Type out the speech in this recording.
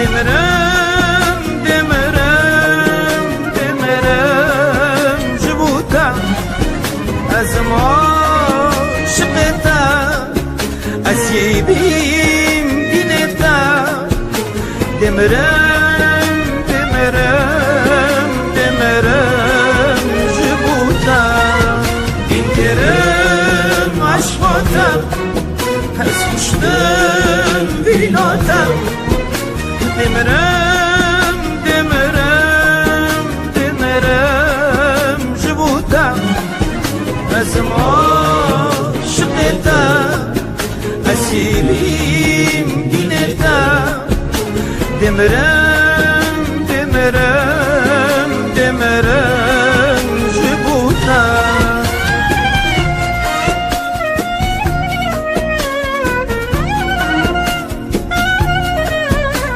دمرم دمرم دمرم جبوتا از ما شقتا اسیبیم دینتا دمرم دمرم دمرم جبوتا این کرم عشقاتا از خوشتن ویلاتا دمرم دمرم دمرم جبوتا از ما شقتا اسیبیم دینتا دمرم